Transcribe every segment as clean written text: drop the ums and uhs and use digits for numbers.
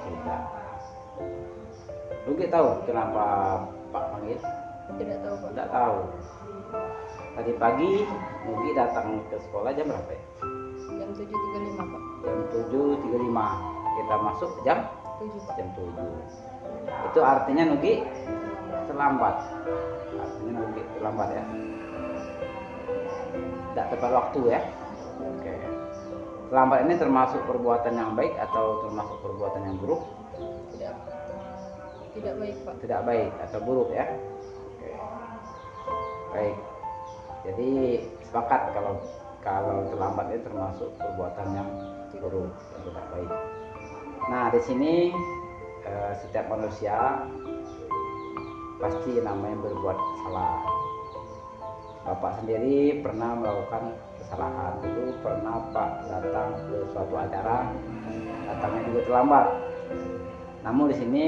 Tidak. Nugi tahu kenapa Pak panggil? Tidak tahu Pak. Tidak tahu. Tadi pagi Nugi datang ke sekolah jam berapa ya? Jam 7.35 Pak. Jam 7.35. Kita masuk jam 7 Pak. jam 7. Itu artinya Nugi terlambat. Artinya Nugi terlambat ya. Tidak tepat waktu ya. Oke. Terlambat ini termasuk perbuatan yang baik atau termasuk perbuatan yang buruk? Tidak baik Pak. Tidak baik atau buruk ya. Oke. Baik. Jadi sepakat kalau terlambat ini termasuk perbuatan yang buruk, yang tidak baik. Nah, di sini setiap manusia pasti namanya berbuat salah. Bapak sendiri pernah melakukan kesalahan. Dulu pernah Pak datang ke suatu acara, datangnya juga terlambat. Namun di sini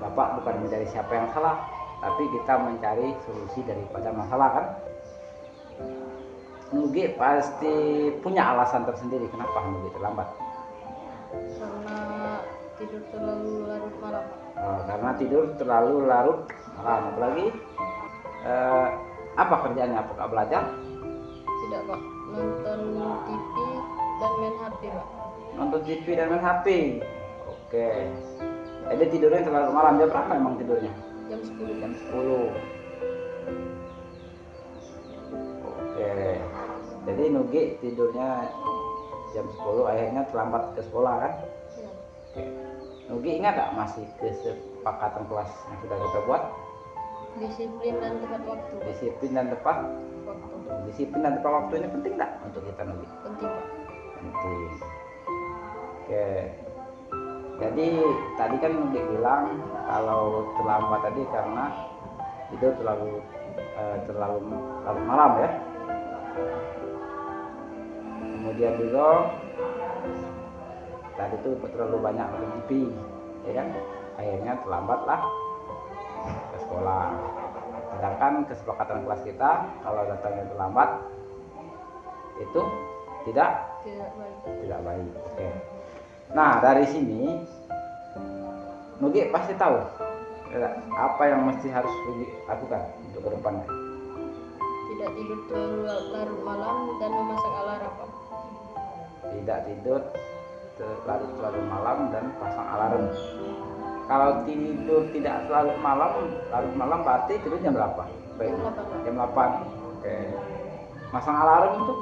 Bapak bukan mencari siapa yang salah, tapi kita mencari solusi daripada masalah kan. Nugi pasti punya alasan tersendiri kenapa Nugi terlambat. Karena tidur terlalu larut malam Pak. Karena tidur terlalu larut malam. Apalagi apa kerjanya? Apakah belajar? Tidak Pak. Nonton TV dan main HP Pak. Nonton TV dan main HP. Oke. Jadi tidurnya terlalu malam. Jam berapa emang tidurnya? Jam 10. Jam 10. Oke. Jadi Nugi tidurnya jam 10, akhirnya terlambat ke sekolah kan? Ya. Oke. Nugi ingat gak masih kesepakatan kelas yang sudah kita buat? Disiplin dan tepat waktu. Disiplin dan tepat Waktu. Disiplin dan tepat waktu ini penting nggak untuk kita Nugi? Penting Pak. Penting. Oke. Jadi tadi kan Nugi bilang kalau terlambat tadi karena itu terlalu malam ya. Kemudian juga tadi tuh terlalu banyak nonton TV, ya kan? Akhirnya terlambatlah ke sekolah. Sedangkan kesepakatan kelas kita kalau datangnya terlambat itu tidak baik. Oke. Nah, dari sini Nugi pasti tahu apa yang mesti harus Nugi lakukan untuk kedepannya. Tidak tidur terlalu larut malam dan memasang alarm Pak. Tidak tidur terlalu malam dan pasang alarm. Kalau tidur tidak larut malam berarti tidur jam berapa? Baik. Jam 8. Oke. Masang alarm itu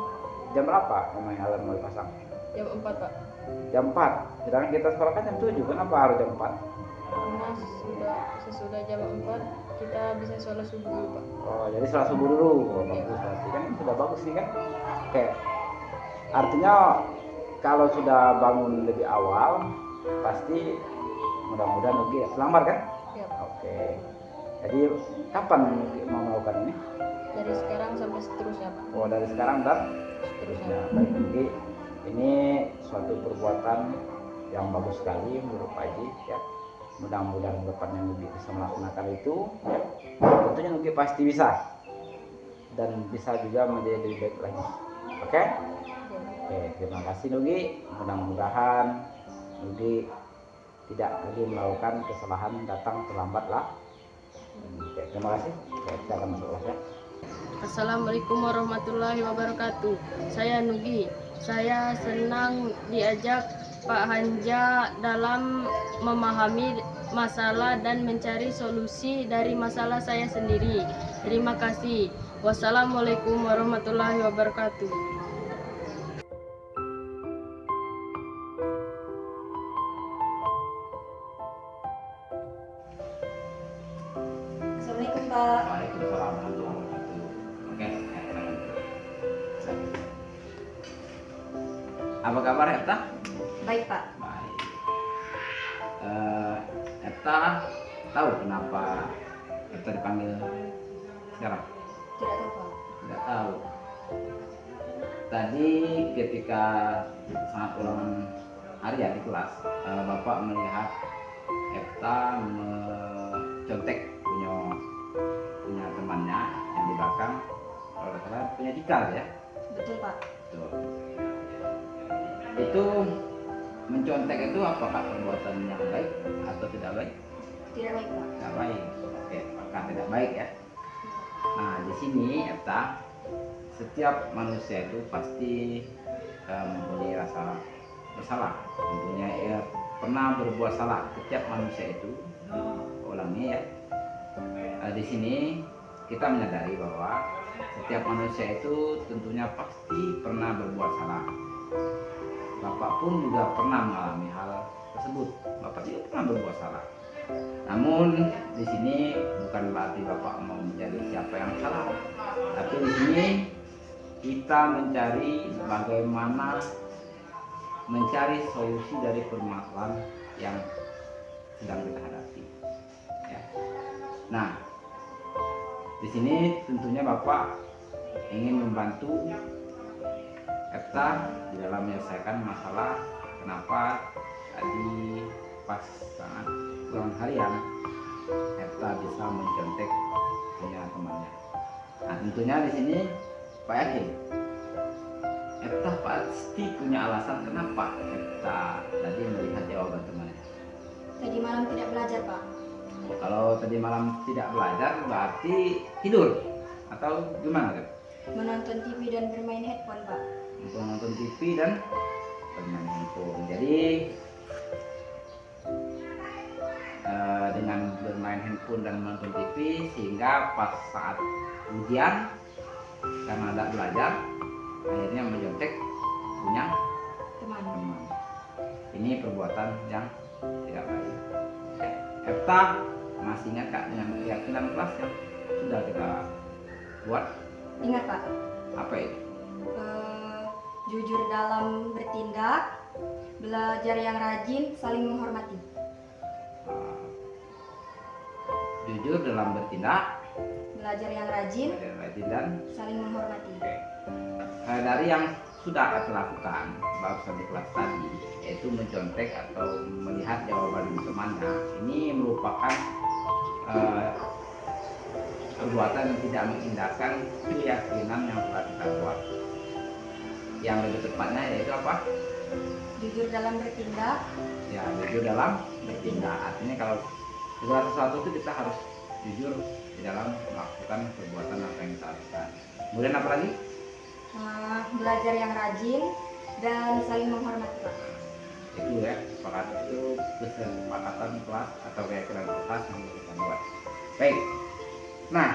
jam berapa? Namanya alarm mau dipasang? Jam 4 Pak. Jam 4. Sedangkan kita sekolah kan jam 7. Kenapa harus jam 4? Karena sesudah jam 4 kita bisa sholat subuh dulu Pak. Oh, jadi sholat subuh dulu. Oh, bagus berarti kan ini sudah bagus nih kan? Oke. Artinya kalau sudah bangun lebih awal pasti mudah-mudahan Nugi selamat kan? Ya Pak. Oke. Jadi kapan Nugi mau melakukan ini? Dari sekarang sampai seterusnya Pak. Oh, dari sekarang dan Seterusnya. baik Nugi. Ini suatu perbuatan yang bagus sekali menurut Pak Haji ya. Mudah-mudahan depannya Nugi bisa melaksanakan itu ya. Tentunya Nugi pasti bisa dan bisa juga menjadi lebih baik lagi. Oke? Oke, terima kasih Nugi. Mudah-mudahan Nugi tidak lagi melakukan kesalahan datang terlambat lah. Oke, terima kasih. Kita akan masuk kelas ya. Assalamualaikum warahmatullahi wabarakatuh. Saya Nugi. Saya senang diajak Pak Hanja dalam memahami masalah dan mencari solusi dari masalah saya sendiri. Terima kasih. Wassalamualaikum warahmatullahi wabarakatuh. Assalamualaikum Pak. Waalaikumsalam warahmatullahi wabarakatuh. Oke, apa kabar Epta? Baik Pak. Baik. Epta tahu kenapa Epta dipanggil sekarang? Tidak tahu Pak. Tidak tahu. Tadi ketika saat ulangan hari ya di kelas, Bapak melihat Epta mencontek punya temannya yang di belakang, kalau tidak salah punya Dikal ya. Betul Pak. Betul. Itu mencontek itu apakah perbuatan yang baik atau tidak baik? Tidak baik, Pak. Tidak baik. Oke, maka tidak baik ya. Nah, di sini Epta, setiap manusia itu pasti mempunyai rasa bersalah. Tentunya ia pernah berbuat salah. Setiap manusia itu, ulangi ya. Di sini kita menyadari bahwa setiap manusia itu tentunya pasti pernah berbuat salah. Bapak pun juga pernah mengalami hal tersebut. Bapak juga pernah berbuat salah. Namun di sini bukan berarti Bapak mau menjadi siapa yang salah. Tapi di sini kita mencari bagaimana mencari solusi dari permasalahan yang sedang kita hadapi. Ya. Nah, di sini tentunya Bapak ingin membantu Epta di dalam menyelesaikan masalah kenapa tadi pas saat pulang harian Epta bisa mencontek punya temannya. Nah, tentunya di sini Pak yakin Epta pasti punya alasan kenapa Epta tadi melihat jawaban temannya. Tadi malam tidak belajar, Pak. Kalau tadi malam tidak belajar berarti tidur atau gimana kan? Menonton TV dan bermain headphone, Pak. Untuk nonton TV dan bermain handphone. Jadi dengan bermain handphone dan menonton TV sehingga pas saat ujian karena tidak belajar akhirnya mencontek punya Teman. teman. Ini perbuatan yang tidak baik. Epta masih ingat Kak dengan keyakinan kelas yang sudah kita buat? Ingat, Pak. Apa itu? Jujur dalam bertindak, belajar yang rajin, saling menghormati. Jujur dalam bertindak, Belajar yang rajin, dan saling menghormati. dari yang sudah Epta lakukan barusan di kelas tadi, yaitu mencontek atau melihat jawaban temannya, ini merupakan perbuatan yang tidak mengindahkan keyakinan yang telah kita buat. Yang lebih tepatnya yaitu apa? Jujur dalam bertindak, Ya, jujur dalam bertindak. Artinya kalau segala sesuatu itu kita harus jujur di dalam melakukan perbuatan apa yang kita lakukan. Kemudian apa lagi? belajar yang rajin, dan saling menghormati, Pak. Itu ya, sepakat itu kesepakatan kelas atau keyakinan kelas yang kita buat. Baik. Nah,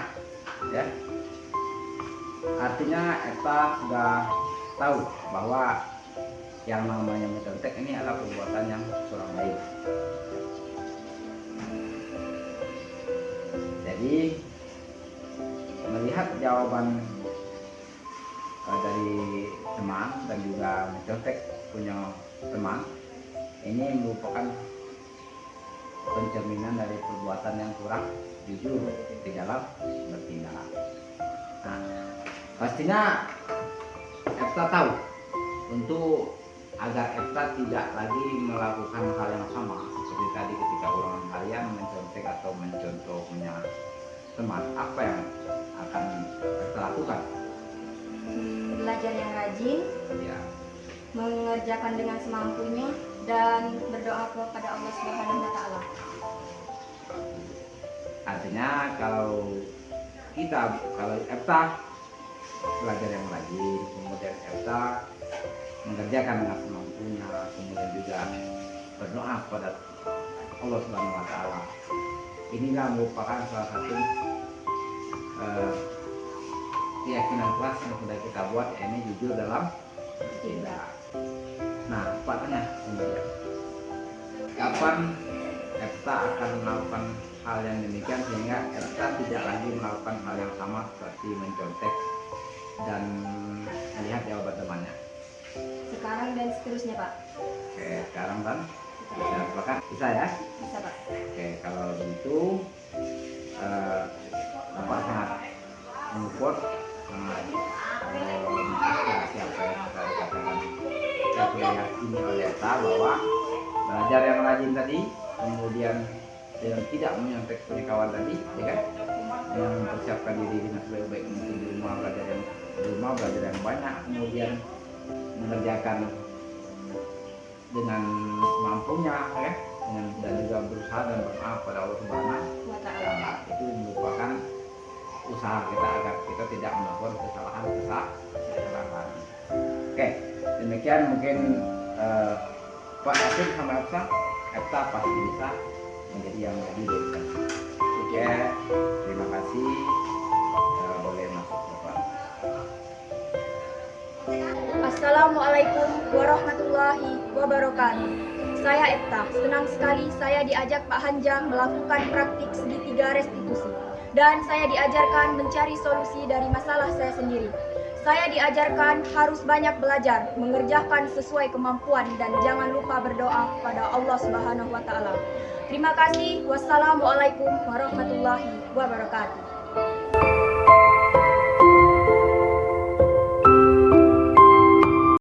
ya. Artinya Epta sudah tahu bahwa yang namanya mencontek ini adalah perbuatan yang kurang baik. Jadi melihat jawaban dari teman dan juga mencontek punya teman, ini merupakan pencerminan dari perbuatan yang kurang jujur di dalam bertindak. Nah, pastinya Epta tahu untuk agar Epta tidak lagi melakukan hal yang sama seperti tadi ketika ulangan harian mencontek atau mencontoh punya teman, apa yang akan Epta lakukan? Belajar yang rajin, Ya, mengerjakan dengan semampunya, dan berdoa kepada Allah Subhanahu wa Ta'ala. artinya kalau Epta belajar yang rajin, kemudian Epta mengerjakan dengan semampunya, kemudian juga berdoa kepada Allah Subhanahu wa Ta'ala. Inilah merupakan salah satu keyakinan kelas yang sudah kita buat, ini jujur dalam bertindak. Nah, tanya kemudian, kapan Epta akan melakukan hal yang demikian sehingga Epta tidak lagi melakukan hal yang sama seperti mencontek dan melihat jawaban temannya? Sekarang dan seterusnya, Pak. Oke, sekarang kan bisa sepakat? Bisa ya? Bisa, Pak. Oke, kalau begitu Bapak sangat mengukur siapa yang saya katakan saya sudah yakini oleh Epta bahwa belajar yang rajin tadi, kemudian dengan tidak menyontek punya kawan tadi, ya kan, yang mempersiapkan diri dengan sebaik-baik mungkin di rumah, belajar yang banyak, kemudian mengerjakan dengan mampunya ya, dan juga berusaha dan bermaaf pada Allah Subhanahu Wa wa ta'ala. Ta'ala. Itu merupakan usaha kita agar kita tidak melakukan kesalahan. Oke, demikian mungkin Pak Asim sama Epta pasti bisa menjadi yang lebih baik. Oke, terima kasih. Boleh masuk Bapak. Assalamualaikum warahmatullahi wabarakatuh. Saya Epta. Senang sekali saya diajak Pak Hanjang melakukan praktik segitiga restitusi. Dan saya diajarkan mencari solusi dari masalah saya sendiri. Saya diajarkan harus banyak belajar, mengerjakan sesuai kemampuan, dan jangan lupa berdoa pada Allah Subhanahu wa Ta'ala. Terima kasih. Wassalamualaikum warahmatullahi wabarakatuh.